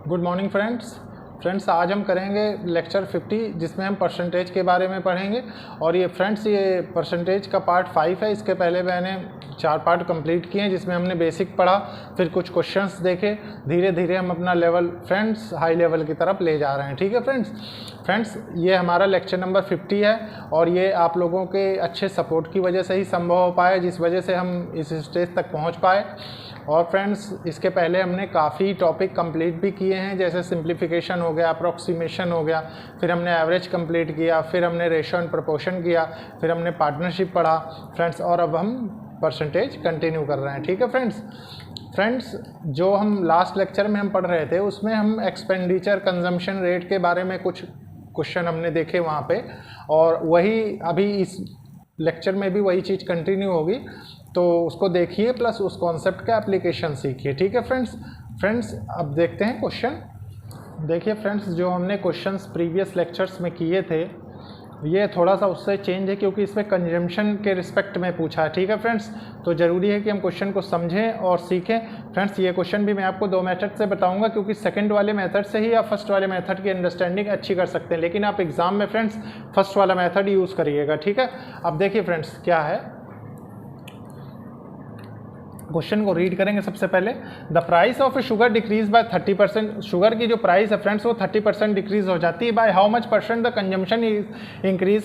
Good morning friends आज हम करेंगे लेक्चर 50 जिसमें हम परसेंटेज के बारे में पढ़ेंगे। और ये परसेंटेज का पार्ट 5 है। इसके पहले मैंने 4 पार्ट कंप्लीट किए हैं जिसमें हमने बेसिक पढ़ा, फिर कुछ क्वेश्चंस देखे। धीरे धीरे हम अपना लेवल हाई लेवल की तरफ ले जा रहे हैं। ठीक है फ्रेंड्स ये हमारा लेक्चर नंबर 50 है और ये आप लोगों के अच्छे सपोर्ट की वजह से ही संभव हो पाया, जिस वजह से हम इस स्टेज तक पहुँच पाए। और फ्रेंड्स इसके पहले हमने काफ़ी टॉपिक कंप्लीट भी किए हैं, जैसे सिंप्लीफिकेशन हो गया, अप्रोक्सीमेशन हो गया, फिर हमने एवरेज कंप्लीट किया, फिर हमने रेशो एंड प्रोपोर्शन किया, फिर हमने पार्टनरशिप पढ़ा फ्रेंड्स, और अब हम परसेंटेज कंटिन्यू कर रहे हैं। ठीक है फ्रेंड्स जो हम लास्ट लेक्चर में हम पढ़ रहे थे उसमें हम एक्सपेंडिचर कंजम्पशन रेट के बारे में कुछ क्वेश्चन हमने देखे वहाँ पे, और वही अभी इस लेक्चर में भी वही चीज़ कंटिन्यू होगी। तो उसको देखिए प्लस उस कॉन्सेप्ट का एप्लीकेशन सीखिए। ठीक है फ्रेंड्स अब देखते हैं क्वेश्चन। देखिए फ्रेंड्स जो हमने क्वेश्चंस प्रीवियस लेक्चर्स में किए थे ये थोड़ा सा उससे चेंज है, क्योंकि इसमें कंजम्पशन के रिस्पेक्ट में पूछा है। ठीक है फ्रेंड्स, तो ज़रूरी है कि हम क्वेश्चन को समझें और सीखें। फ्रेंड्स ये क्वेश्चन भी मैं आपको 2 मेथड से बताऊंगा, क्योंकि सेकंड वाले मेथड से ही आप फर्स्ट वाले मेथड की अंडरस्टैंडिंग अच्छी कर सकते हैं, लेकिन आप एग्जाम में फ्रेंड्स फर्स्ट वाला मेथड यूज़ करिएगा। ठीक है, अब देखिए फ्रेंड्स क्या है, क्वेश्चन को रीड करेंगे। सबसे पहले the price of A sugar decrease by 30%। Sugar की जो प्राइस है फ्रेंड्स वो 30% डिक्रीज हो जाती है। By how much percent the consumption increase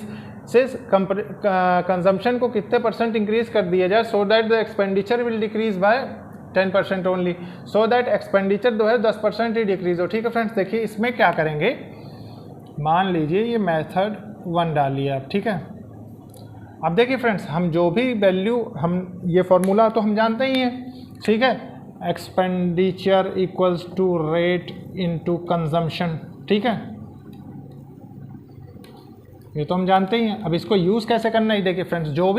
से कंजम्पशन को कितने परसेंट इंक्रीज कर दिया जाए so that the expenditure will decrease bye 10% only, so that expenditure जो है 10% ही डिक्रीज हो। ठीक है फ्रेंड्स, देखिए इसमें क्या करेंगे, मान लीजिए ये मेथड 1 डालिए आप। ठीक है, अब देखिए फ्रेंड्स हम जो भी वैल्यू, हम ये फॉर्मूला तो हम जानते ही हैं। ठीक है, expenditure equals to rate into consumption. ठीक है, ये तो हम जानते ही हैं। अब इसको यूज़ कैसे करना है, देखिए फ्रेंड्स जो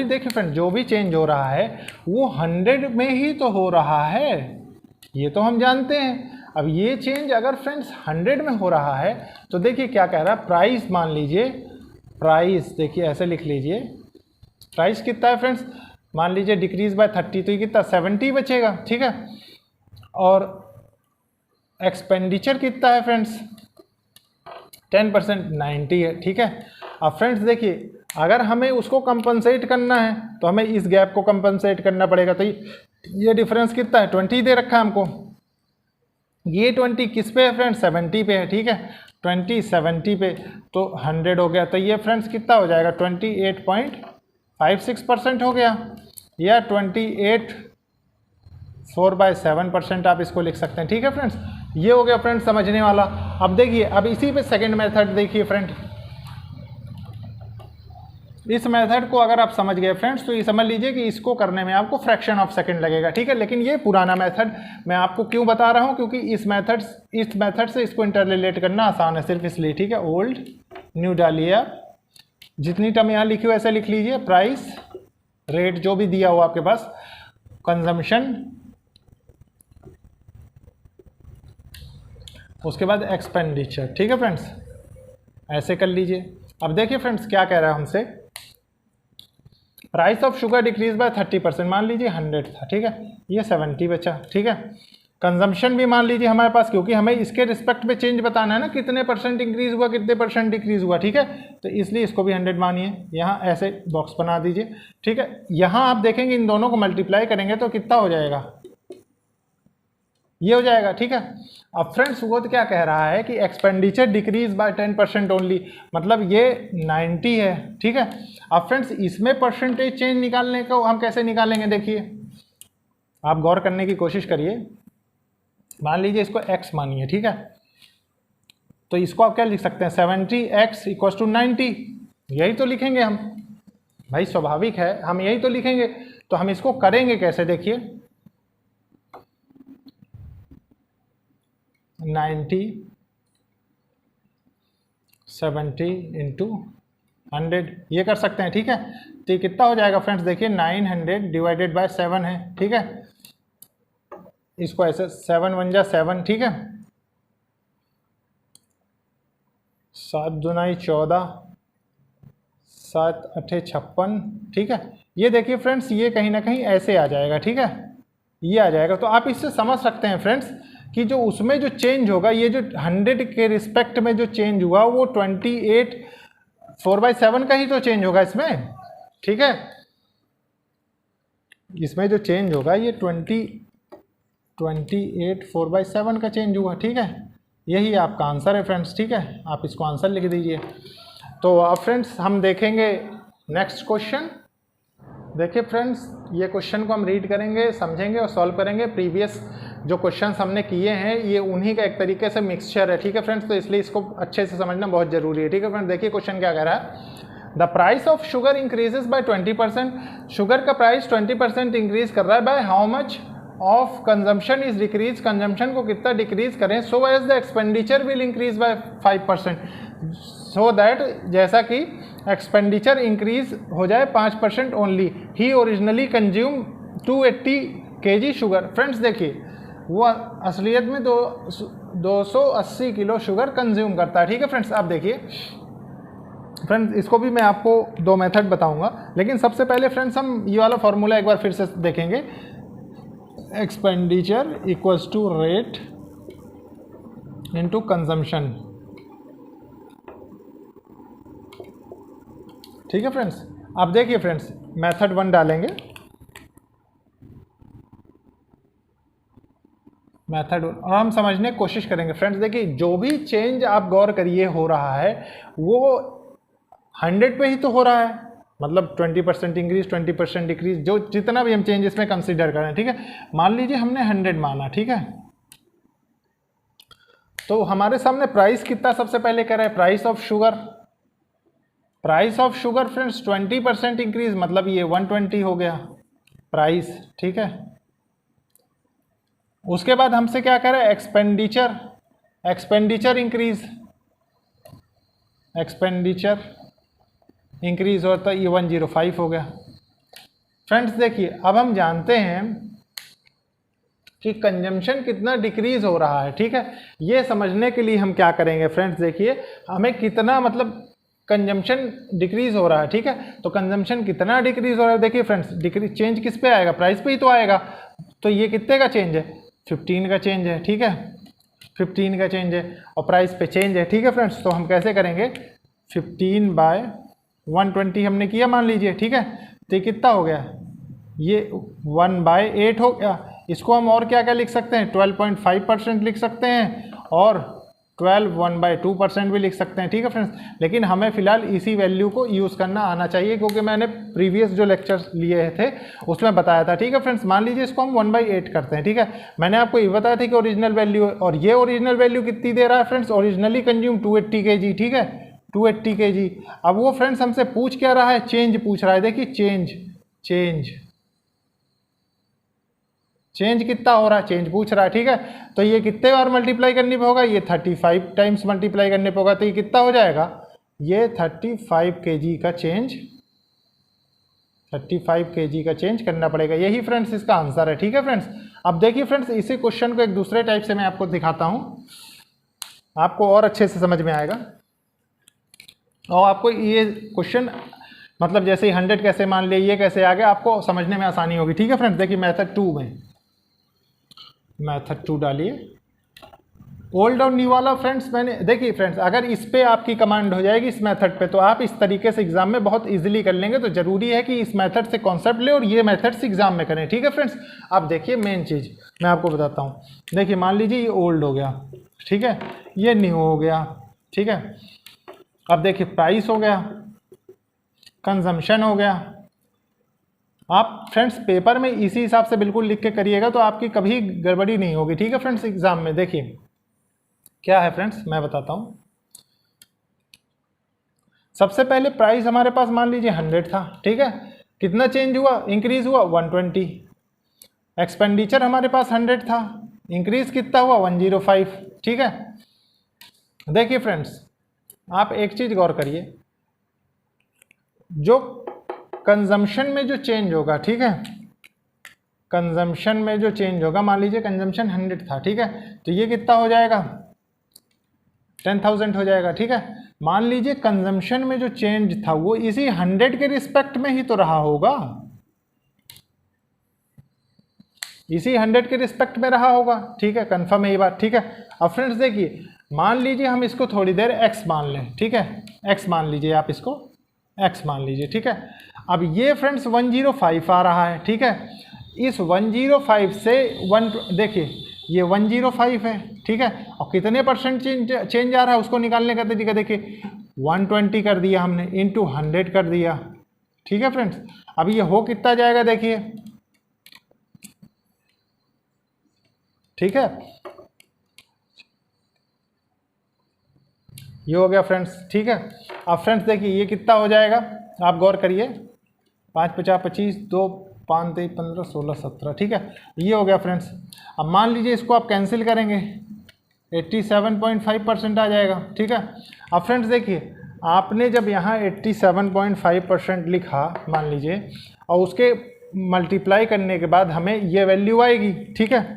भी चेंज हो रहा है वो 100 में ही तो हो रहा है, ये तो हम जानते हैं। अब ये चेंज अगर फ्रेंड्स 100 में हो रहा है तो देखिए क्या कह रहा है, प्राइस मान लीजिए, प्राइस देखिए ऐसे लिख लीजिए, प्राइस कितना है फ्रेंड्स, मान लीजिए डिक्रीज बाय 30, तो ये कितना 70 बचेगा। ठीक है, और एक्सपेंडिचर कितना है फ्रेंड्स 10%, 90 है। ठीक है, अब फ्रेंड्स देखिए अगर हमें उसको कंपनसेट करना है तो हमें इस गैप को कंपनसेट करना पड़ेगा। तो ये डिफरेंस कितना है, 20 दे रखा है हमको। ये 20 किस पे है फ्रेंड्स, 70 पे है। ठीक है, 20 70 पे तो 100 हो गया। तो ये फ्रेंड्स कितना हो जाएगा, 28.56% हो गया, या 28 4/7% आप इसको लिख सकते हैं। ठीक है फ्रेंड्स, ये हो गया फ्रेंड्स समझने वाला। अब देखिए, अब इसी पे सेकंड मेथड देखिए फ्रेंड, इस मेथड को अगर आप समझ गए फ्रेंड्स तो ये समझ लीजिए कि इसको करने में आपको फ्रैक्शन ऑफ सेकंड लगेगा। ठीक है, लेकिन ये पुराना मेथड मैं आपको क्यों बता रहा हूँ, क्योंकि इस मेथड से इसको इंटररिलेट करना आसान है, सिर्फ इसलिए। ठीक है, ओल्ड न्यू डालिए आप, जितनी टर्म यहाँ लिखी हो ऐसे लिख लीजिए, प्राइस रेट जो भी दिया हो आपके पास, कंजम्पशन, उसके बाद एक्सपेंडिचर। ठीक है फ्रेंड्स, ऐसे कर लीजिए। अब देखिए फ्रेंड्स क्या कह रहा है हमसे, price of sugar decrease by 30%, मान लीजिए 100 था। ठीक है, ये 70 बचा। ठीक है, कंजम्पशन भी मान लीजिए हमारे पास, क्योंकि हमें इसके रिस्पेक्ट में चेंज बताना है ना, कितने परसेंट इंक्रीज हुआ, कितने परसेंट डिक्रीज हुआ। ठीक है, तो इसलिए इसको भी 100 मानिए, यहाँ ऐसे बॉक्स बना दीजिए। ठीक है, यहाँ आप देखेंगे इन दोनों को मल्टीप्लाई करेंगे तो कितना हो जाएगा, ये हो जाएगा। ठीक है, अब फ्रेंड्स वो तो क्या कह रहा है कि एक्सपेंडिचर डिक्रीज बाय 10% ओनली, मतलब ये 90 है। ठीक है, अब फ्रेंड्स इसमें परसेंटेज चेंज निकालने को हम कैसे निकालेंगे, देखिए आप गौर करने की कोशिश करिए। मान लीजिए इसको x मानिए। ठीक है, तो इसको आप क्या लिख सकते हैं, 70x = 90, यही तो लिखेंगे हम भाई, स्वाभाविक है हम यही तो लिखेंगे। तो हम इसको करेंगे कैसे, देखिए 90 70 × 100 ये कर सकते हैं। ठीक है, तो ये कितना हो जाएगा फ्रेंड्स, देखिए 900 डिवाइडेड बाय 7 है। ठीक है, इसको ऐसे 7 × 1 = 7। ठीक है, 7 × 2 = 14, 7 × 8 = 56। ठीक है, ये देखिए फ्रेंड्स ये कहीं ना कहीं ऐसे आ जाएगा। ठीक है, ये आ जाएगा। तो आप इससे समझ सकते हैं फ्रेंड्स कि जो उसमें जो चेंज होगा, ये जो 100 के रिस्पेक्ट में जो चेंज हुआ वो 28 4/7 का ही तो चेंज होगा इसमें, ठीक है। इसमें जो चेंज होगा ये 28 4/7 का चेंज हुआ, ठीक है। यही आपका आंसर है फ्रेंड्स, ठीक है। आप इसको आंसर लिख दीजिए। तो अब फ्रेंड्स हम देखेंगे नेक्स्ट क्वेश्चन। देखिए फ्रेंड्स, ये क्वेश्चन को हम रीड करेंगे, समझेंगे और सॉल्व करेंगे। प्रीवियस जो क्वेश्चंस हमने किए हैं ये उन्हीं का एक तरीके से मिक्सचर है, ठीक है फ्रेंड्स। तो इसलिए इसको अच्छे से समझना बहुत जरूरी है, ठीक है फ्रेंड्स। देखिए क्वेश्चन क्या कह रहा है, the price of sugar increases by 20%। Sugar का प्राइस 20% इंक्रीज कर रहा है, by how much of consumption is decrease. Consumption को कितना डिक्रीज करें, so as the expenditure will increase by 5%, so that जैसा कि एक्सपेंडिचर इंक्रीज हो जाए 5% only. He originally consume 280 kg sugar. Friends देखिए, वो असलियत में 280 किलो शुगर कंज्यूम करता है, ठीक है फ्रेंड्स। आप देखिए फ्रेंड्स, इसको भी मैं आपको 2 मेथड बताऊंगा, लेकिन सबसे पहले फ्रेंड्स हम ये वाला फॉर्मूला एक बार फिर से देखेंगे। Expenditure equals to rate into consumption, ठीक है फ्रेंड्स। अब देखिए फ्रेंड्स, मेथड 1 डालेंगे, मेथड 1, और हम समझने की कोशिश करेंगे फ्रेंड्स। देखिए जो भी चेंज आप गौर करिए हो रहा है वो 100 पे ही तो हो रहा है, मतलब 20% इंक्रीज 20% डिक्रीज, जो जितना भी हम चेंज इसमें कंसीडर करें, ठीक है। मान लीजिए हमने 100 माना, ठीक है। तो हमारे सामने प्राइस कितना सबसे पहले कह रहा है, price of sugar. Price of sugar friends 20% increase, मतलब ये 120 हो गया प्राइस, ठीक है। उसके बाद हमसे क्या कह रहा है, expenditure. Expenditure increase, expenditure increase होता है, ये 105 हो गया। फ्रेंड्स देखिए, अब हम जानते हैं कि कंजम्पशन कितना डिक्रीज हो रहा है, ठीक है। ये समझने के लिए हम क्या करेंगे फ्रेंड्स, देखिए हमें कितना मतलब कंजम्पशन डिक्रीज हो रहा है, ठीक है। तो कंजम्पशन कितना डिक्रीज हो रहा है, देखिए फ्रेंड्स, डिक्रीज चेंज किस पे आएगा, प्राइस पे ही तो आएगा। तो ये कितने का चेंज है, 15 का चेंज है, ठीक है। 15 का चेंज है और प्राइस पे चेंज है, ठीक है फ्रेंड्स। तो हम कैसे करेंगे, 15/120 हमने किया मान लीजिए, ठीक है। तो ये कितना हो गया, ये 1/8 हो गया। इसको हम और क्या क्या लिख सकते हैं, 12.5% लिख सकते हैं और 1/2% भी लिख सकते हैं, ठीक है फ्रेंड्स। लेकिन हमें फिलहाल इसी वैल्यू को यूज़ करना आना चाहिए, क्योंकि मैंने प्रीवियस जो लेक्चर्स लिए थे उसमें बताया था, ठीक है फ्रेंड्स। मान लीजिए इसको हम 1/8 करते हैं, ठीक है। मैंने आपको ये बताया था कि ओरिजिनल वैल्यू, और ये ओरिजिनल वैल्यू कितनी दे रहा है फ्रेंड्स, ओरिजिनली कंज्यूम 280 kg, ठीक है, 280 kg। अब वो फ्रेंड्स हमसे पूछ क्या रहा है, चेंज पूछ रहा है। देखिए चेंज कितना हो रहा है, चेंज पूछ रहा है, ठीक है। तो ये कितने बार मल्टीप्लाई करने पे होगा, ये 35 टाइम्स मल्टीप्लाई करने पे होगा। तो ये कितना हो जाएगा, ये 35 kg का चेंज, 35 kg का चेंज करना पड़ेगा। यही फ्रेंड्स इसका आंसर है, ठीक है फ्रेंड्स। अब देखिए फ्रेंड्स, इसी क्वेश्चन को एक दूसरे टाइप से मैं आपको दिखाता हूँ, आपको और अच्छे से समझ में आएगा। और आपको ये क्वेश्चन मतलब जैसे 100 कैसे मान लिया, ये कैसे आ गया, आपको समझने में आसानी होगी, ठीक है फ्रेंड्स। देखिए मेथड 2 में, मेथड 2 डालिए, ओल्ड और न्यू वाला फ्रेंड्स। मैंने देखिए फ्रेंड्स, अगर इस पे आपकी कमांड हो जाएगी इस मेथड पे, तो आप इस तरीके से एग्जाम में बहुत इजीली कर लेंगे। तो जरूरी है कि इस मेथड से कॉन्सेप्ट ले और ये मेथड से एग्जाम में करें, ठीक है फ्रेंड्स। अब देखिए मेन चीज़ मैं आपको बताता हूँ। देखिए मान लीजिए ये ओल्ड हो गया, ठीक है, ये न्यू हो गया, ठीक है। अब देखिए प्राइस हो गया, कंजम्पशन हो गया। आप फ्रेंड्स पेपर में इसी हिसाब से बिल्कुल लिख के करिएगा, तो आपकी कभी गड़बड़ी नहीं होगी, ठीक है फ्रेंड्स। एग्जाम में देखिए क्या है फ्रेंड्स, मैं बताता हूँ। सबसे पहले प्राइस हमारे पास मान लीजिए 100 था, ठीक है। कितना चेंज हुआ, इंक्रीज हुआ 120। एक्सपेंडिचर हमारे पास 100 था, इंक्रीज कितना हुआ 105, ठीक है। देखिए फ्रेंड्स, आप एक चीज गौर करिए, जो कंजम्पशन में जो चेंज होगा, ठीक है, कंजम्पशन में जो चेंज होगा, मान लीजिए कंजम्पशन 100 था, ठीक है। तो ये कितना हो जाएगा, 10,000 हो जाएगा, ठीक है। मान लीजिए कंजम्पशन में जो चेंज था वो इसी 100 के रिस्पेक्ट में ही तो रहा होगा। इसी 100 के रिस्पेक्ट में रहा होगा, ठीक है, कंफर्म है ये बात, ठीक है। अब फ्रेंड्स देखिए, मान लीजिए हम इसको थोड़ी देर x मान लें, ठीक है, x मान लीजिए, आप इसको x मान लीजिए, ठीक है। अब ये फ्रेंड्स 105 आ रहा है, ठीक है। इस 105 से 1 देखिए ये 105 है, ठीक है, और कितने परसेंट चेंज आ रहा है उसको निकालने का तरीका देखिए, 120 कर दिया हमने, इंटू 100 कर दिया, ठीक है फ्रेंड्स। अब ये हो कितना जाएगा देखिए, ठीक है, ये हो गया फ्रेंड्स, ठीक है। अब फ्रेंड्स देखिए ये कितना हो जाएगा, आप गौर करिए, 5 50 25 2 5 3 15 16 17, ठीक है, ये हो गया फ्रेंड्स। अब मान लीजिए इसको आप कैंसिल करेंगे, 87.5% आ जाएगा, ठीक है। अब फ्रेंड्स देखिए, आपने जब यहाँ 87.5% लिखा मान लीजिए, और उसके मल्टीप्लाई करने के बाद हमें ये वैल्यू आएगी, ठीक है,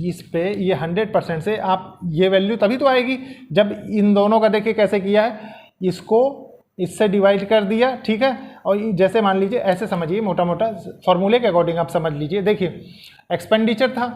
इस पे ये 100% से आप ये वैल्यू तभी तो आएगी जब इन दोनों का देखिए कैसे किया है, इसको इससे डिवाइड कर दिया, ठीक है। और जैसे मान लीजिए ऐसे समझिए, मोटा मोटा फॉर्मूले के अकॉर्डिंग आप समझ लीजिए, देखिए एक्सपेंडिचर था,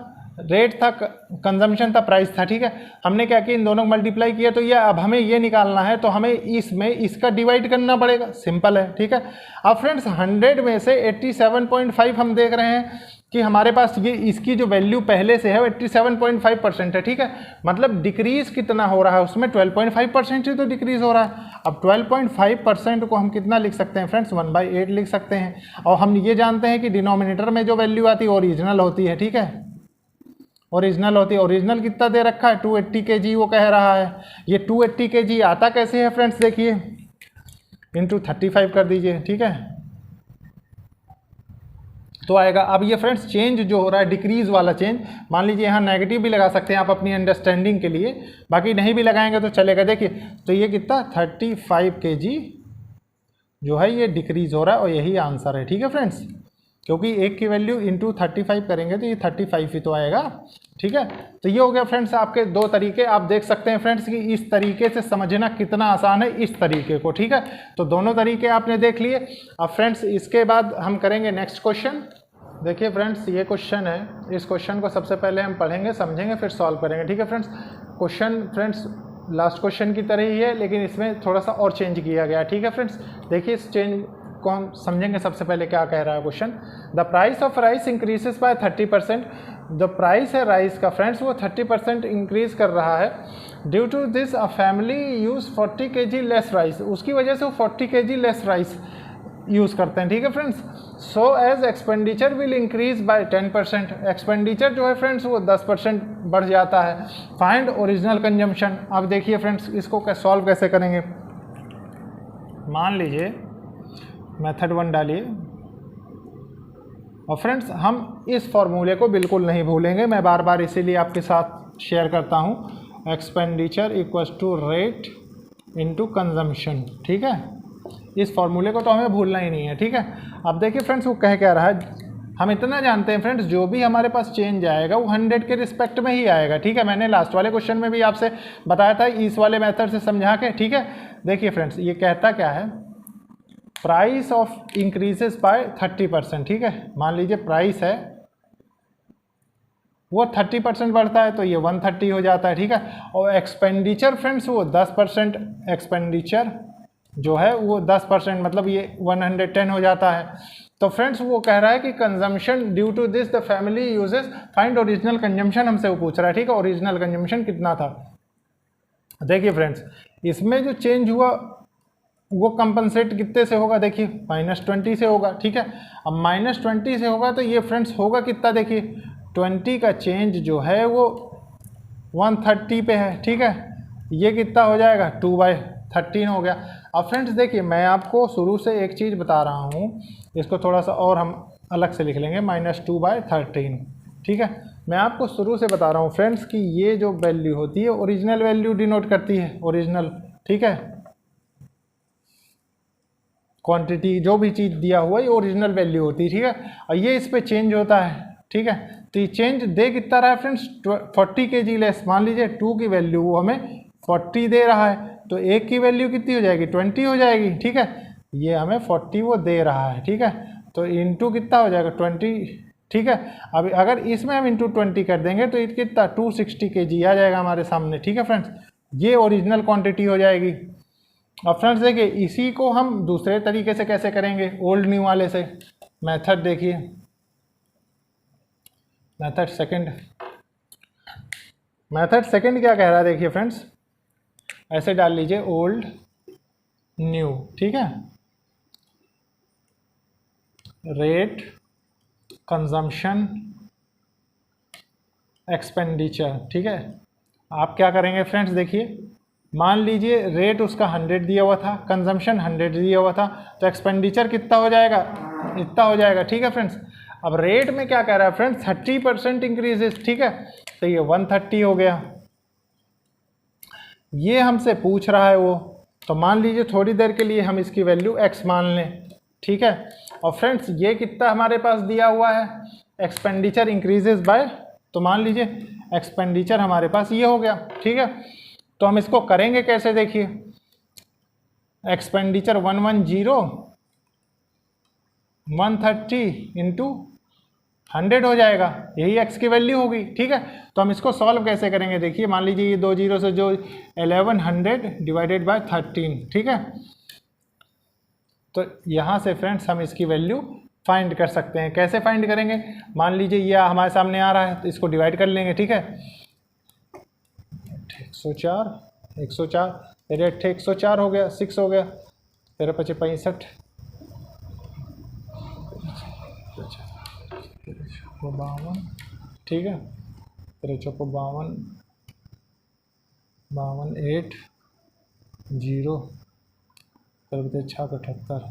रेट था, कंजम्पशन था, प्राइस था, ठीक है। हमने क्या किया, इन दोनों को मल्टीप्लाई किया, तो ये अब हमें ये निकालना है, तो हमें इसमें इसका डिवाइड करना पड़ेगा, सिंपल है, ठीक है। अब फ्रेंड्स 100 में से 87.5 हम देख रहे हैं कि हमारे पास ये इसकी जो वैल्यू पहले से है वो 87.5% है, ठीक है। मतलब डिक्रीज कितना हो रहा है उसमें, 12.5% ही तो डिक्रीज हो रहा है। अब 12.5% को हम कितना लिख सकते हैं फ्रेंड्स, 1/8 लिख सकते हैं। और हम ये जानते हैं कि डिनोमिनेटर में जो वैल्यू आती है ओरिजिनल होती है, ठीक है, ओरिजिनल होती है। ओरिजिनल कितना दे रखा है, 280 kg वो कह रहा है। ये 280 kg आता कैसे है फ्रेंड्स, देखिए इंटू 35 कर दीजिए, ठीक है, तो आएगा। अब ये फ्रेंड्स चेंज जो हो रहा है, डिक्रीज वाला चेंज, मान लीजिए यहाँ नेगेटिव भी लगा सकते हैं आप अपनी अंडरस्टैंडिंग के लिए, बाकी नहीं भी लगाएंगे तो चलेगा। देखिए तो ये कितना 35 kg जो है ये डिक्रीज हो रहा है, और यही आंसर है, ठीक है फ्रेंड्स, क्योंकि एक की वैल्यू इंटू 35 करेंगे तो ये 35 ही तो आएगा, ठीक है। तो ये हो गया फ्रेंड्स आपके दो तरीके, आप देख सकते हैं फ्रेंड्स कि इस तरीके से समझना कितना आसान है इस तरीके को, ठीक है। तो दोनों तरीके आपने देख लिए। अब फ्रेंड्स इसके बाद हम करेंगे नेक्स्ट क्वेश्चन। देखिए फ्रेंड्स ये क्वेश्चन है, इस क्वेश्चन को सबसे पहले हम पढ़ेंगे, समझेंगे, फिर सॉल्व करेंगे, ठीक है friends. Question friends last question की तरह ही है, लेकिन इसमें थोड़ा सा और चेंज किया गया, ठीक है फ्रेंड्स। देखिए इस चेंज को हम समझेंगे। सबसे पहले क्या कह रहा है question, the price of rice increases by 30%। The price है राइस का फ्रेंड्स वो 30% इंक्रीज कर रहा है। Due to this a family use 40 kg less rice, उसकी वजह से वो 40 kg लेस राइस यूज़ करते हैं, ठीक है friends. So as expenditure will increase by 10%, expenditure जो है फ्रेंड्स वो 10% बढ़ जाता है। Find original consumption. अब देखिए फ्रेंड्स इसको सॉल्व कैसे करेंगे। मान लीजिए मेथड 1 डालिए, और फ्रेंड्स हम इस फॉर्मूले को बिल्कुल नहीं भूलेंगे, मैं बार बार इसीलिए आपके साथ शेयर करता हूँ। Expenditure equals to rate into consumption, ठीक है। इस फॉर्मूले को तो हमें भूलना ही नहीं है, ठीक है। अब देखिए फ्रेंड्स वो कह क्या रहा है, हम इतना जानते हैं फ्रेंड्स जो भी हमारे पास चेंज आएगा वो 100 के रिस्पेक्ट में ही आएगा, ठीक है। मैंने लास्ट वाले क्वेश्चन में भी आपसे बताया था इस वाले मेथड से समझा के, ठीक है। देखिए फ्रेंड्स ये कहता क्या है, प्राइस ऑफ इंक्रीजेस बाय 30%, ठीक है। मान लीजिए प्राइस है वो 30% बढ़ता है तो ये 130 हो जाता है, ठीक है। और एक्सपेंडिचर फ्रेंड्स वो 10%, एक्सपेंडिचर जो है वो 10%, मतलब ये 110 हो जाता है। तो फ्रेंड्स वो कह रहा है कि consumption due to this the family uses, find original consumption हमसे वो पूछ रहा है, ठीक है। ओरिजिनल कंजम्पशन कितना था। देखिए फ्रेंड्स इसमें जो चेंज हुआ वो कंपनसेट कितने से होगा, देखिए -20 से होगा, ठीक है। अब -20 से होगा तो ये फ्रेंड्स होगा कितना, देखिए 20 का चेंज जो है वो 130 पे है, ठीक है। ये कितना हो जाएगा 2/13 हो गया। अब फ्रेंड्स देखिए मैं आपको शुरू से एक चीज़ बता रहा हूँ, इसको थोड़ा सा और हम अलग से लिख लेंगे, -2/13, ठीक है। मैं आपको शुरू से बता रहा हूँ फ्रेंड्स कि ये जो वैल्यू होती है ओरिजिनल वैल्यू डिनोट करती है, ओरिजिनल, ठीक है। क्वांटिटी जो भी चीज़ दिया हुआ ये ओरिजिनल वैल्यू होती है, ठीक है। और ये इस पर चेंज होता है, ठीक है। तो ये चेंज दे कितना रहा है फ्रेंड्स 40 kg लेस। मान लीजिए 2 की वैल्यू वो हमें 40 दे रहा है, तो 1 की वैल्यू कितनी हो जाएगी 20 हो जाएगी, ठीक है। ये हमें 40 वो दे रहा है, ठीक है। तो इंटू कितना हो जाएगा 20, ठीक है। अब अगर इसमें हम इंटू 20 कर देंगे तो कितना 260 kg आ जाएगा हमारे सामने, ठीक है फ्रेंड्स। ये ओरिजिनल क्वांटिटी हो जाएगी। अब फ्रेंड्स देखिए इसी को हम दूसरे तरीके से कैसे करेंगे, ओल्ड न्यू वाले से। मेथड देखिए, मेथड सेकंड क्या कह रहा है देखिए फ्रेंड्स, ऐसे डाल लीजिए ओल्ड न्यू, ठीक है। रेट कंजम्पशन एक्सपेंडिचर, ठीक है। आप क्या करेंगे फ्रेंड्स देखिए, मान लीजिए रेट उसका 100 दिया हुआ था, कंजम्पशन 100 दिया हुआ था, तो एक्सपेंडिचर कितना हो जाएगा, इतना हो जाएगा, ठीक है फ्रेंड्स। अब रेट में क्या कह रहा है फ्रेंड्स 30% इंक्रीजेस, ठीक है, तो ये 130 हो गया। ये हमसे पूछ रहा है वो, तो मान लीजिए थोड़ी देर के लिए हम इसकी वैल्यू x मान लें, ठीक है। और फ्रेंड्स ये कितना हमारे पास दिया हुआ है, एक्सपेंडिचर इंक्रीजेस बाय, तो मान लीजिए एक्सपेंडिचर हमारे पास ये हो गया, ठीक है। तो हम इसको करेंगे कैसे देखिए, एक्सपेंडिचर 130 इंटू 100 हो जाएगा, यही x की वैल्यू होगी, ठीक है। तो हम इसको सॉल्व कैसे करेंगे देखिए, मान लीजिए ये 2 जीरो से जो 1100 डिवाइडेड बाय 13, ठीक है। तो यहाँ से फ्रेंड्स हम इसकी वैल्यू फाइंड कर सकते हैं। कैसे फाइंड करेंगे, मान लीजिए ये हमारे सामने आ रहा है तो इसको डिवाइड कर लेंगे, ठीक है। 104 तेरे 104 हो गया, 6 हो गया, तेरे 65 52, ठीक है, तेरे 52 8 0 तेरे 78,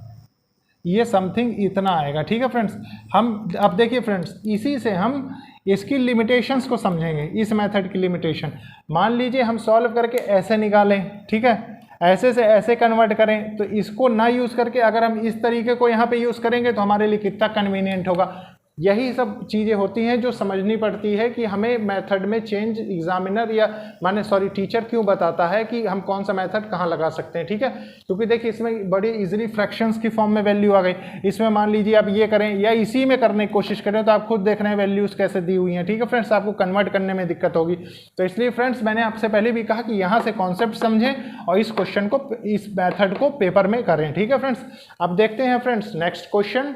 ये समथिंग इतना आएगा, ठीक है फ्रेंड्स। हम अब देखिए फ्रेंड्स इसी से हम इसकी लिमिटेशंस को समझेंगे, इस मेथड की लिमिटेशन। मान लीजिए हम सॉल्व करके ऐसे निकालें, ठीक है, ऐसे से ऐसे कन्वर्ट करें, तो इसको ना यूज़ करके अगर हम इस तरीके को यहाँ पे यूज़ करेंगे तो हमारे लिए कितना कन्वीनियंट होगा। यही सब चीज़ें होती हैं जो समझनी पड़ती है कि हमें मेथड में चेंज एग्जामिनर या टीचर क्यों बताता है कि हम कौन सा मेथड कहाँ लगा सकते हैं, ठीक है। क्योंकि देखिए इसमें बड़ी इजीली फ्रैक्शंस की फॉर्म में वैल्यू आ गई। इसमें मान लीजिए आप ये करें या इसी में करने की कोशिश करें तो आप खुद देख रहे हैं वैल्यूज़ कैसे दी हुई हैं, ठीक है फ्रेंड्स। आपको कन्वर्ट करने में दिक्कत होगी, तो इसलिए फ्रेंड्स मैंने आपसे पहले भी कहा कि यहाँ से कॉन्सेप्ट समझें और इस क्वेश्चन को, इस मैथड को पेपर में करें, ठीक है फ्रेंड्स। अब देखते हैं फ्रेंड्स नेक्स्ट क्वेश्चन।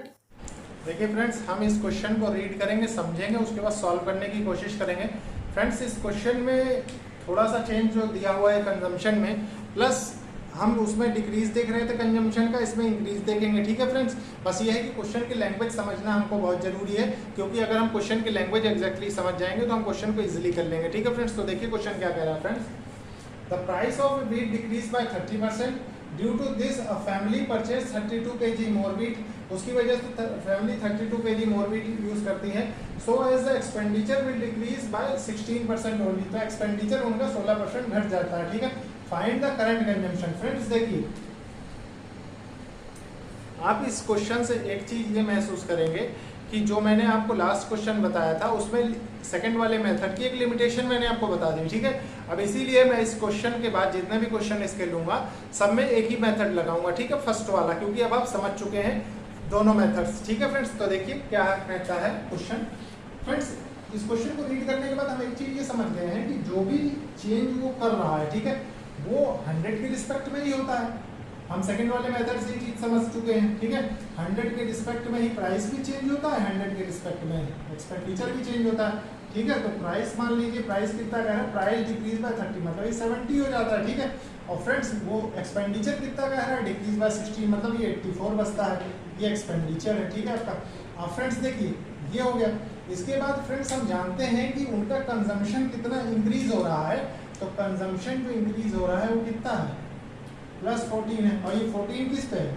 देखिए फ्रेंड्स हम इस क्वेश्चन को रीड करेंगे, समझेंगे, उसके बाद सॉल्व करने की कोशिश करेंगे। फ्रेंड्स इस क्वेश्चन में थोड़ा सा चेंज जो दिया हुआ है कंजम्पशन में, प्लस हम उसमें डिक्रीज देख रहे थे कंजम्पशन का, इसमें इंक्रीज देखेंगे, ठीक है फ्रेंड्स। बस ये है कि क्वेश्चन की लैंग्वेज समझना हमको बहुत जरूरी है, क्योंकि अगर हम क्वेश्चन की लैंग्वेज एग्जैक्टली समझ जाएंगे तो हम क्वेश्चन को इजिली कर लेंगे, ठीक है फ्रेंड्स। तो देखिए क्वेश्चन क्या कह रहा है friends, the price of wheat decrease by 30%, due to this a family purchase 32 kg more wheat, उसकी वजह से family 32 kg more wheat use करती है। So as the expenditure will decrease by 16% only, तो एक्सपेंडिचर उनका 16% घट जाता है, ठीक है। Find the current consumption. Friends देखिए आप इस क्वेश्चन से एक चीज ये महसूस करेंगे कि जो मैंने आपको लास्ट क्वेश्चन बताया था उसमें सेकंड वाले मेथड की एक लिमिटेशन मैंने आपको बता दी, ठीक है। अब इसीलिए मैं इस क्वेश्चन के बाद जितने भी क्वेश्चन इसके लूंगा सब में एक ही मेथड लगाऊंगा, ठीक है, फर्स्ट वाला, क्योंकि अब आप समझ चुके हैं दोनों मेथड्स, ठीक है फ्रेंड्स। तो देखिए क्या कहता है क्वेश्चन। फ्रेंड्स इस क्वेश्चन को रीड करने के बाद हम एक चीज ये समझ गए हैं कि जो भी चेंज वो कर रहा है, ठीक है, वो 100 के रिस्पेक्ट में ही होता है। हम सेकंड वाले मेथड से चीज समझ चुके हैं, ठीक है। 100 के रिस्पेक्ट में ही प्राइस भी चेंज होता है, 100 के रिस्पेक्ट में एक्सपेंडिचर भी चेंज होता है, ठीक है। तो प्राइस मान लीजिए प्राइस कितना कह रहा है, प्राइस डिक्रीज बाय 30 मतलब ये 70 हो जाता है, ठीक है। और फ्रेंड्स वो एक्सपेंडिचर कितना कह रहा है, डिक्रीज बाय 16 मतलब ये 84 बचता है, ये एक्सपेंडिचर है, ठीक है आपका। अब फ्रेंड्स देखिए ये हो गया। इसके बाद फ्रेंड्स हम जानते हैं कि उनका कंजम्पशन कितना इंक्रीज हो रहा है, तो कंजम्पशन जो इंक्रीज हो रहा है वो कितना है, +14 है, और ये 14 किस पे है,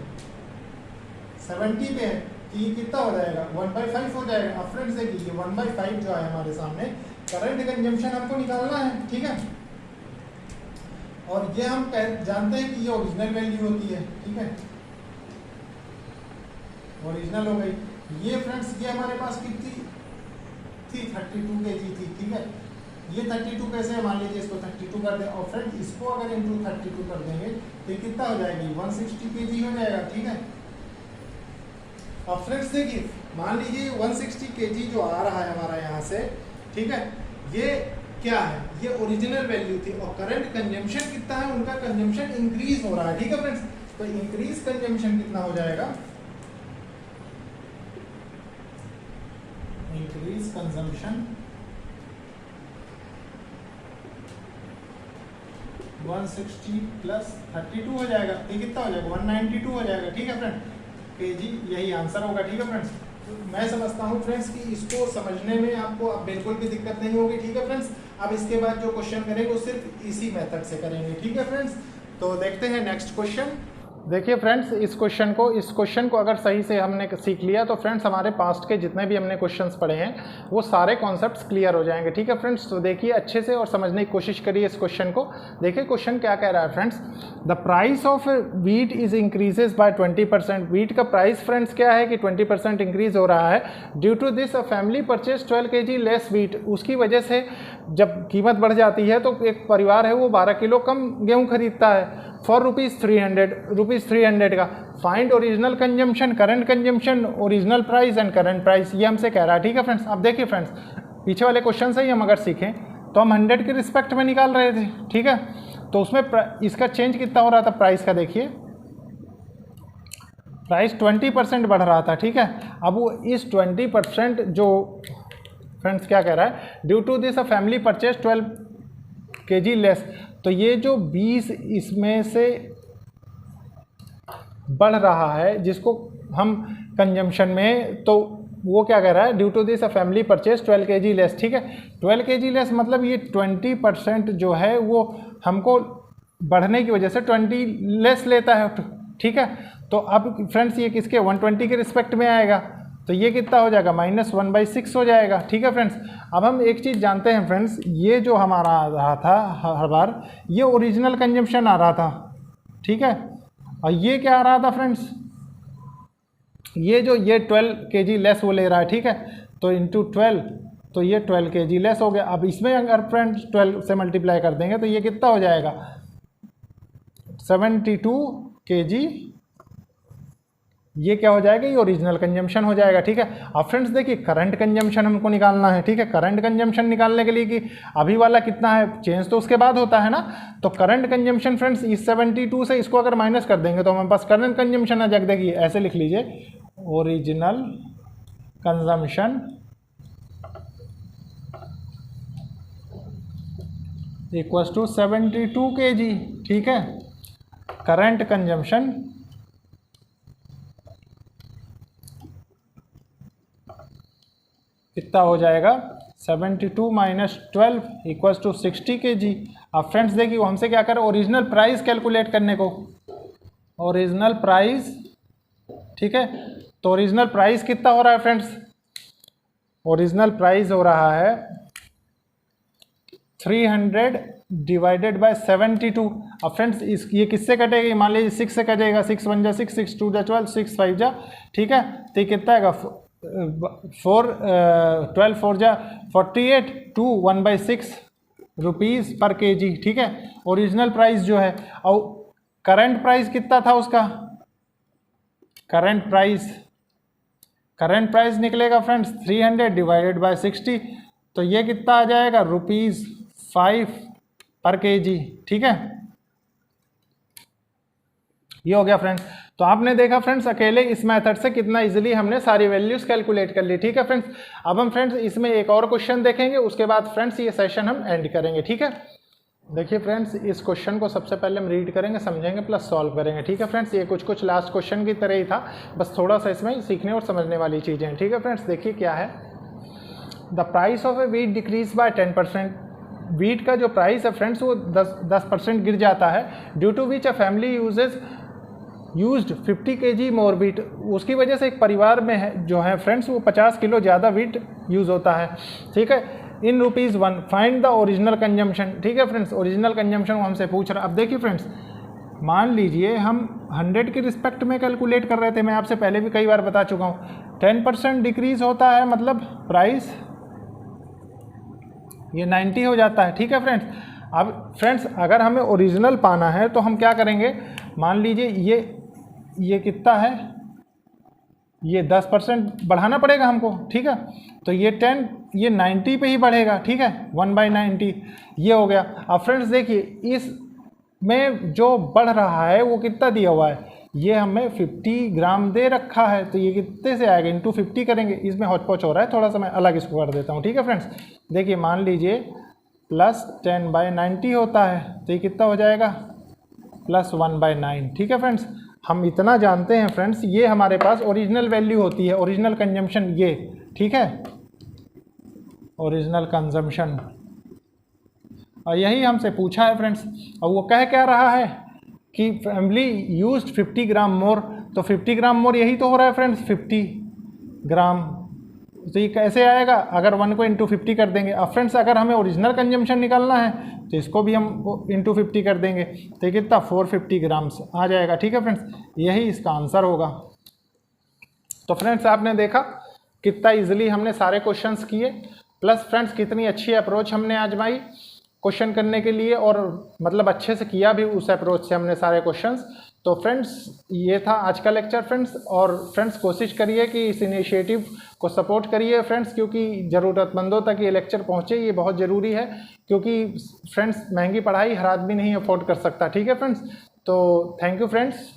70 पे है, तो ये कितना हो जाएगा 1/5 हो जाएगा। अब फ्रेंड्स देखिए ये 1/5 जो है हमारे सामने करंट कंजम्पशन हमको निकालना है, ठीक है। और ये हम जानते हैं कि ये ओरिजिनल वैल्यू होती है, ठीक है, ओरिजिनल हो गई। ये फ्रेंड्स ये हमारे पास कितनी थी 32 kg थी, ठीक है। ये 32 कैसे है, मान लीजिए इसको 32 कर दें और फ्रेंड इसको अगर इंटू 32 कर देंगे तो कितना हो जाएगी 160 kg हो जाएगा, ठीक है। अब फ्रेंड्स देखिए, मान लीजिए 160 kg जो आ रहा है हमारा यहाँ से, ठीक है, ये क्या है, ये ओरिजिनल वैल्यू थी और करंट कंजम्पशन कितना है, उनका कंजम्पशन इंक्रीज हो रहा है, ठीक है फ्रेंड्स। तो इंक्रीज कंजम्पशन कितना हो जाएगा, इंक्रीज कंजम्पशन 160 प्लस 32 हो जाएगा, ये कितना हो जाएगा 192 हो जाएगा, ठीक है फ्रेंड, केजी, यही आंसर होगा, ठीक है फ्रेंड्स। तो मैं समझता हूँ फ्रेंड्स कि इसको समझने में आपको अब बिल्कुल भी दिक्कत नहीं होगी, ठीक है फ्रेंड्स। अब इसके बाद जो क्वेश्चन करेंगे वो सिर्फ इसी मेथड से करेंगे, ठीक है फ्रेंड्स। तो देखते हैं नेक्स्ट क्वेश्चन। देखिए फ्रेंड्स, इस क्वेश्चन को अगर सही से हमने सीख लिया तो फ्रेंड्स हमारे पास्ट के जितने भी हमने क्वेश्चंस पढ़े हैं वो सारे कॉन्सेप्ट्स क्लियर हो जाएंगे, ठीक है फ्रेंड्स। तो देखिए अच्छे से और समझने की कोशिश करिए इस क्वेश्चन को। देखिए क्वेश्चन क्या कह रहा है friends, the price of wheat is increases by 20%। Wheat का प्राइस फ्रेंड्स क्या है कि 20% इंक्रीज हो रहा है। Due to this a family purchase 12 kg less wheat. उसकी वजह से जब कीमत बढ़ जाती है तो एक परिवार है वो 12 किलो कम गेहूँ खरीदता है फॉर ₹300 का। Find original consumption, current consumption, original price and current price, ये हमसे कह रहा है, ठीक है फ्रेंड्स। अब देखिए फ्रेंड्स, पीछे वाले क्वेश्चन से ही हम अगर सीखें तो हम 100 के रिस्पेक्ट में निकाल रहे थे, ठीक है। तो उसमें इसका चेंज कितना हो रहा था प्राइस का, देखिए प्राइस 20% बढ़ रहा था, ठीक है। अब वो इस 20% जो फ्रेंड्स क्या कह रहा है, due to this a family purchase 12 kg less. तो ये जो 20 इसमें से बढ़ रहा है जिसको हम कंजम्पशन में, तो वो क्या कह रहा है, due to this a family purchase 12 kg less, ठीक है। 12 kg लेस मतलब ये 20% जो है वो हमको बढ़ने की वजह से 20 लेस लेता है, ठीक है। तो अब फ्रेंड्स ये किसके 120 के रिस्पेक्ट में आएगा, तो ये कितना हो जाएगा -1/6 हो जाएगा, ठीक है फ्रेंड्स। अब हम एक चीज़ जानते हैं फ्रेंड्स, ये जो हमारा आ रहा था हर बार, ये ओरिजिनल कंजम्पशन आ रहा था, ठीक है। और ये क्या आ रहा था फ्रेंड्स, ये 12 kg लेस वो ले रहा है, ठीक है। तो इंटू 12, तो ये 12 kg लेस हो गया। अब इसमें अगर फ्रेंड्स 12 से मल्टीप्लाई कर देंगे तो ये कितना हो जाएगा 72 kg, ये क्या हो जाएगा, ये ओरिजिनल कंजम्पशन हो जाएगा, ठीक है। अब फ्रेंड्स देखिए करंट कंजम्पशन हमको निकालना है, ठीक है। करंट कंजम्पशन निकालने के लिए कि अभी वाला कितना है, चेंज तो उसके बाद होता है ना। तो करंट कंजम्पशन फ्रेंड्स इस 72 से इसको अगर माइनस कर देंगे तो हमारे पास करंट कंजम्पशन आ जाएगा। देखिए ऐसे लिख लीजिए, original consumption equals to 72 kg, ठीक है। करंट कंजम्पशन कितना हो जाएगा 72 माइनस 12 इक्वल्स टू 60 kg। अब फ्रेंड्स देखिए वो हमसे क्या करें, ओरिजिनल प्राइस कैलकुलेट करने को, ओरिजिनल प्राइस, ठीक है। तो ओरिजिनल प्राइस कितना हो रहा है फ्रेंड्स, ओरिजिनल प्राइस हो रहा है 300 डिवाइडेड बाय 72। अब फ्रेंड्स ये किससे कटेगा, मान लीजिए 6 से कटेगा, 6 1 जा 6, 6 2 जा 12, 6 5 जा, ठीक है। तो ये कितना आएगा 12 4 जा 48 टू 1/6 रुपीज़ पर kg, ठीक है। ओरिजिनल प्राइस जो है, और करंट प्राइस कितना था उसका, करंट प्राइस निकलेगा फ्रेंड्स 300 डिवाइडेड बाय 60, तो ये कितना आ जाएगा ₹5 पर kg, ठीक है। ये हो गया फ्रेंड्स। तो आपने देखा फ्रेंड्स अकेले इस मेथड से कितना इजीली हमने सारी वैल्यूज कैलकुलेट कर ली, ठीक है फ्रेंड्स। अब हम फ्रेंड्स इसमें एक और क्वेश्चन देखेंगे, उसके बाद फ्रेंड्स ये सेशन हम एंड करेंगे, ठीक है। देखिए फ्रेंड्स इस क्वेश्चन को सबसे पहले हम रीड करेंगे, समझेंगे प्लस सॉल्व करेंगे, ठीक है फ्रेंड्स। ये कुछ लास्ट क्वेश्चन की तरह ही था, बस थोड़ा सा इसमें सीखने और समझने वाली चीज़ें हैं, ठीक है फ्रेंड्स। देखिए क्या है, the price of A wheat decrease by 10%। Wheat का जो प्राइस है फ्रेंड्स वो 10% गिर जाता है। Due to which a family used 50 kg more wheat. उसकी वजह से एक परिवार में है जो है फ्रेंड्स वो 50 किलो ज़्यादा वीट यूज़ होता है, ठीक है। इन ₹1 फाइंड द ओरिजिनल कंजम्पशन, ठीक है फ्रेंड्स। ओरिजिनल कंजम्पशन वो हमसे पूछ रहा है। अब देखिए फ्रेंड्स, मान लीजिए हम 100 के रिस्पेक्ट में कैलकुलेट कर रहे थे, मैं आपसे पहले भी कई बार बता चुका हूँ। 10% डिक्रीज होता है मतलब प्राइस ये 90 हो जाता है, ठीक है फ्रेंड्स। अब फ्रेंड्स अगर हमें ओरिजिनल पाना है तो हम क्या करेंगे, मान लीजिए ये कितना है ये 10% बढ़ाना पड़ेगा हमको, ठीक है। तो ये 10 ये 90 पे ही बढ़ेगा, ठीक है, 1/90 ये हो गया। अब फ्रेंड्स देखिए इस में जो बढ़ रहा है वो कितना दिया हुआ है, ये हमें 50 ग्राम दे रखा है, तो ये कितने से आएगा, इंटू 50 करेंगे। इसमें हौच-पौच हो रहा है थोड़ा सा, मैं अलग इसको कर देता हूँ, ठीक है फ्रेंड्स। देखिए मान लीजिए प्लस 10/90 होता है, तो ये कितना हो जाएगा, प्लस 1/9, ठीक है फ्रेंड्स। हम इतना जानते हैं फ्रेंड्स, ये हमारे पास ओरिजिनल वैल्यू होती है, ओरिजिनल कंजम्पशन ये, ठीक है, ओरिजिनल कंजम्पशन, और यही हमसे पूछा है फ्रेंड्स। और वो कह क्या रहा है कि फैमिली यूज्ड 50 ग्राम मोर, तो 50 ग्राम मोर यही तो हो रहा है फ्रेंड्स, 50 ग्राम। तो ये कैसे आएगा, अगर 1 को इंटू 50 कर देंगे। अब फ्रेंड्स अगर हमें ओरिजिनल कंजम्पशन निकालना है तो इसको भी हम इंटू 50 कर देंगे, तो ये कितना 450 ग्राम्स आ जाएगा, ठीक है फ्रेंड्स। यही इसका आंसर होगा। तो फ्रेंड्स आपने देखा कितना इजीली हमने सारे क्वेश्चंस किए, प्लस फ्रेंड्स कितनी अच्छी अप्रोच हमने आजमाई क्वेश्चन करने के लिए, और मतलब अच्छे से किया भी उस अप्रोच से हमने सारे क्वेश्चंस। तो फ्रेंड्स ये था आज का लेक्चर फ्रेंड्स, और फ्रेंड्स कोशिश करिए कि इस इनिशिएटिव को सपोर्ट करिए फ्रेंड्स, क्योंकि ज़रूरतमंदों तक ये लेक्चर पहुँचे, ये बहुत ज़रूरी है, क्योंकि फ्रेंड्स महंगी पढ़ाई हर आदमी नहीं अफोर्ड कर सकता, ठीक है फ्रेंड्स। तो थैंक यू फ्रेंड्स।